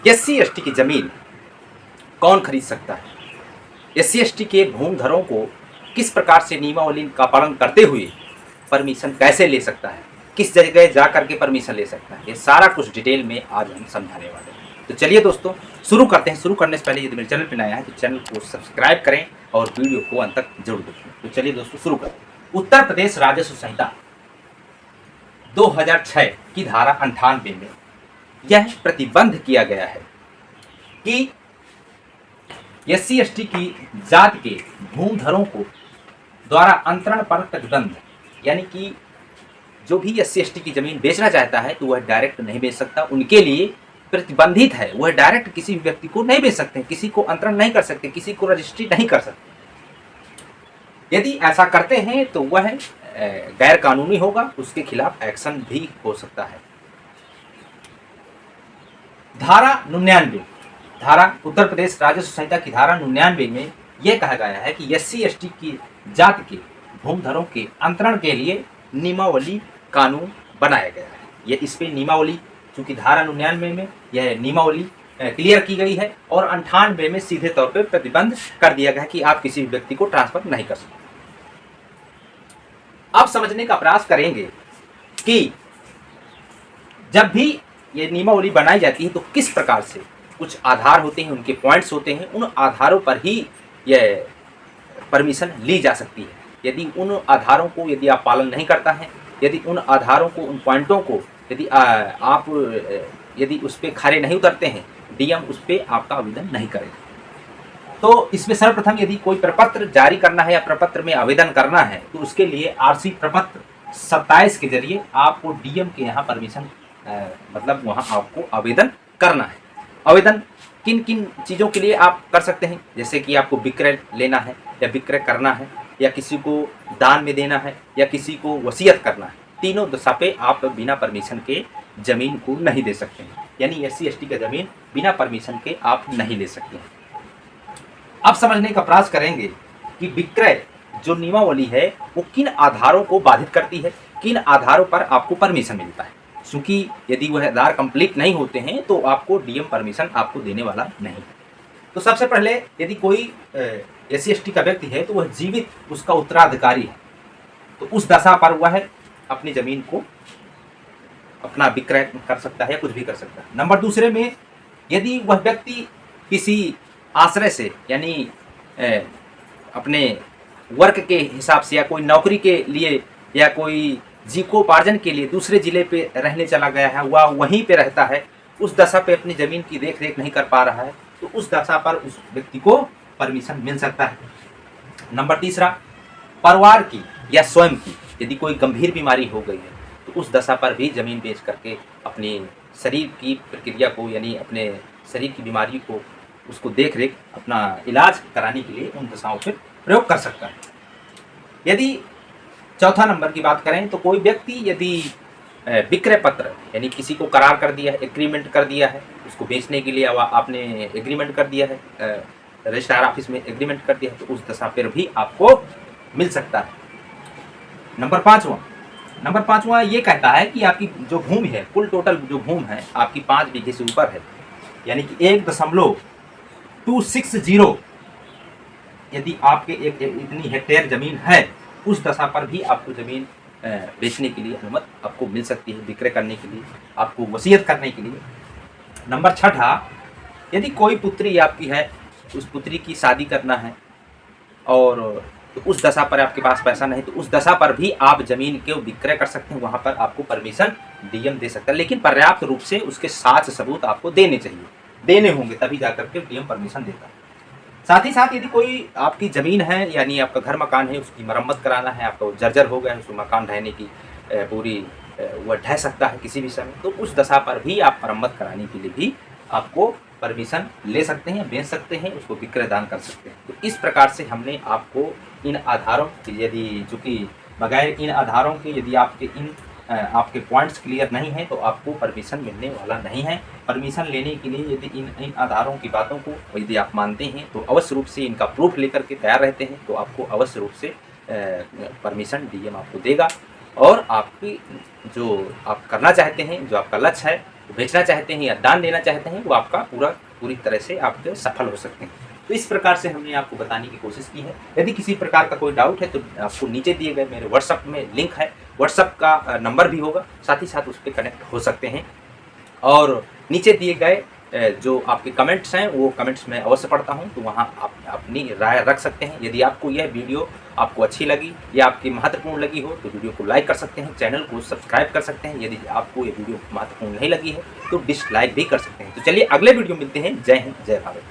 SC/ST की जमीन कौन खरीद सकता है? SC/ST के भूमिधरों को किस प्रकार से नियमावली का पालन करते हुए परमिशन कैसे ले सकता है, किस जगह जा करके परमिशन ले सकता है, ये सारा कुछ डिटेल में आज हम समझाने वाले हैं। तो चलिए दोस्तों शुरू करते हैं। शुरू करने से पहले यदि मेरे चैनल पर नया है तो चैनल को सब्सक्राइब करें और वीडियो को अंत तक जरूर देखें। तो चलिए दोस्तों शुरू करते हैं। उत्तर प्रदेश राजस्व संहिता 2006 की धारा 98 में यह प्रतिबंध किया गया है कि SC/ST की जात के भूमिधरों को द्वारा अंतरण पर प्रतिबंध, यानी कि जो भी SC/ST की जमीन बेचना चाहता है तो वह डायरेक्ट नहीं बेच सकता, उनके लिए प्रतिबंधित है। वह डायरेक्ट किसी भी व्यक्ति को नहीं बेच सकते, किसी को अंतरण नहीं कर सकते, किसी को रजिस्ट्री नहीं कर सकते। यदि ऐसा करते हैं तो वह गैर कानूनी होगा, उसके खिलाफ एक्शन भी हो सकता है। धारा 99, धारा उत्तर प्रदेश राजस्व संहिता की धारा 99 में यह कहा गया है कि SC/ST की जात के भूमिधरों के अंतरण के लिए नियमावली कानून बनाया गया है। यह इस पे नियमावली, चूंकि धारा 99 में यह नियमावली क्लियर की गई है और 98 में सीधे तौर पे प्रतिबंध कर दिया गया है कि आप किसी भी व्यक्ति को ट्रांसफर नहीं कर सकते। अब समझने का प्रयास करेंगे कि जब भी ये नियमावली बनाई जाती है तो किस प्रकार से कुछ आधार होते हैं, उनके पॉइंट्स होते हैं, उन आधारों पर ही यह परमिशन ली जा सकती है। यदि उन आधारों को यदि आप पालन नहीं करता है, यदि उन आधारों को, उन पॉइंटों को यदि आप यदि उस पर खरे नहीं उतरते हैं, DM उस पर आपका आवेदन नहीं करेगा। तो इसमें सर्वप्रथम यदि कोई प्रपत्र जारी करना है या प्रपत्र में आवेदन करना है तो उसके लिए RC प्रपत्र 27 के जरिए आपको DM के यहाँ परमिशन मतलब वहाँ आपको आवेदन करना है। आवेदन किन किन चीज़ों के लिए आप कर सकते हैं, जैसे कि आपको विक्रय लेना है या विक्रय करना है या किसी को दान में देना है या किसी को वसीयत करना है, तीनों दशा पे आप बिना परमिशन के ज़मीन को नहीं दे सकते हैं। यानी SC/ST का ज़मीन बिना परमिशन के आप नहीं ले सकते हैं। अब समझने का प्रयास करेंगे कि विक्रय जो नियमावली है वो किन आधारों को बाधित करती है, किन आधारों पर आपको परमिशन मिलता है। क्योंकि यदि वह आधार कंप्लीट नहीं होते हैं तो आपको DM परमिशन आपको देने वाला नहीं। तो सबसे पहले यदि कोई SC/ST का व्यक्ति है तो वह जीवित उसका उत्तराधिकारी है, तो उस दशा पर वह अपनी ज़मीन को अपना विक्रय कर सकता है या कुछ भी कर सकता है। नंबर दूसरे में यदि वह व्यक्ति किसी आश्रय से, यानी अपने वर्क के हिसाब से या कोई नौकरी के लिए या कोई जीविकोपार्जन के लिए दूसरे जिले पे रहने चला गया है, वह वहीं पे रहता है, उस दशा पे अपनी ज़मीन की देख रेख नहीं कर पा रहा है, तो उस दशा पर उस व्यक्ति को परमिशन मिल सकता है। नंबर तीसरा, परिवार की या स्वयं की यदि कोई गंभीर बीमारी हो गई है तो उस दशा पर भी ज़मीन बेच करके अपनी शरीर की प्रक्रिया को, यानी अपने शरीर की बीमारी को, उसको देख रेख अपना इलाज कराने के लिए उन दशाओं पर प्रयोग कर सकता है। यदि चौथा नंबर की बात करें तो कोई व्यक्ति यदि विक्रय पत्र, यानी किसी को करार कर दिया है, एग्रीमेंट कर दिया है उसको बेचने के लिए, आपने एग्रीमेंट कर दिया है, रजिस्ट्रार ऑफिस में एग्रीमेंट कर दिया है, तो उस दशा पर भी आपको मिल सकता है। नंबर पाँचवा ये कहता है कि आपकी जो भूमि है, कुल टोटल जो भूमि है आपकी 5 बीघे से ऊपर है, यानी कि 1.260 यदि आपके एक इतनी हेक्टेयर ज़मीन है, उस दशा पर भी आपको ज़मीन बेचने के लिए अनुमति आपको मिल सकती है, विक्रय करने के लिए, आपको वसीयत करने के लिए। नंबर 6, यदि कोई पुत्री आपकी है, उस पुत्री की शादी करना है और तो उस दशा पर आपके पास पैसा नहीं, तो उस दशा पर भी आप ज़मीन के विक्रय कर सकते हैं, वहाँ पर आपको परमिशन DM दे सकता है, लेकिन पर्याप्त रूप से उसके साक्ष्य सबूत आपको देने चाहिए, देने होंगे, तभी जाकर के DM परमिशन देता है। साथ ही साथ यदि कोई आपकी ज़मीन है, यानी आपका घर मकान है, उसकी मरम्मत कराना है, आपका जर्जर हो गया है, उसको मकान ढहने की पूरी वह ढह सकता है किसी भी समय, तो उस दशा पर भी आप मरम्मत कराने के लिए भी आपको परमिशन ले सकते हैं, बेच सकते हैं, उसको विक्रय दान कर सकते हैं। तो इस प्रकार से हमने आपको इन आधारों की, यदि चूँकि बगैर इन आधारों के यदि आपके पॉइंट्स क्लियर नहीं है तो आपको परमिशन मिलने वाला नहीं है। परमिशन लेने के लिए यदि इन आधारों की बातों को यदि आप मानते हैं तो अवश्य रूप से इनका प्रूफ लेकर के तैयार रहते हैं, तो आपको अवश्य रूप से परमिशन DM आपको देगा और आपकी जो आप करना चाहते हैं, जो आपका लक्ष्य है, बेचना चाहते हैं या दान देना चाहते हैं, वो आपका पूरी तरह से आप सफल हो सकते हैं। तो इस प्रकार से हमने आपको बताने की कोशिश की है। यदि किसी प्रकार का कोई डाउट है तो आपको नीचे दिए गए मेरे व्हाट्सअप में लिंक है, व्हाट्सअप का नंबर भी होगा, साथ ही साथ उस पर कनेक्ट हो सकते हैं। और नीचे दिए गए जो आपके कमेंट्स हैं वो कमेंट्स मैं अवश्य पढ़ता हूं, तो वहां आप अपनी राय रख सकते हैं। यदि आपको यह वीडियो आपको अच्छी लगी या आपकी महत्वपूर्ण लगी हो तो वीडियो को लाइक कर सकते हैं, चैनल को सब्सक्राइब कर सकते हैं। यदि आपको ये वीडियो महत्वपूर्ण नहीं लगी है तो डिसलाइक भी कर सकते हैं। तो चलिए अगले वीडियो मिलते हैं। जय हिंद, जय भारत।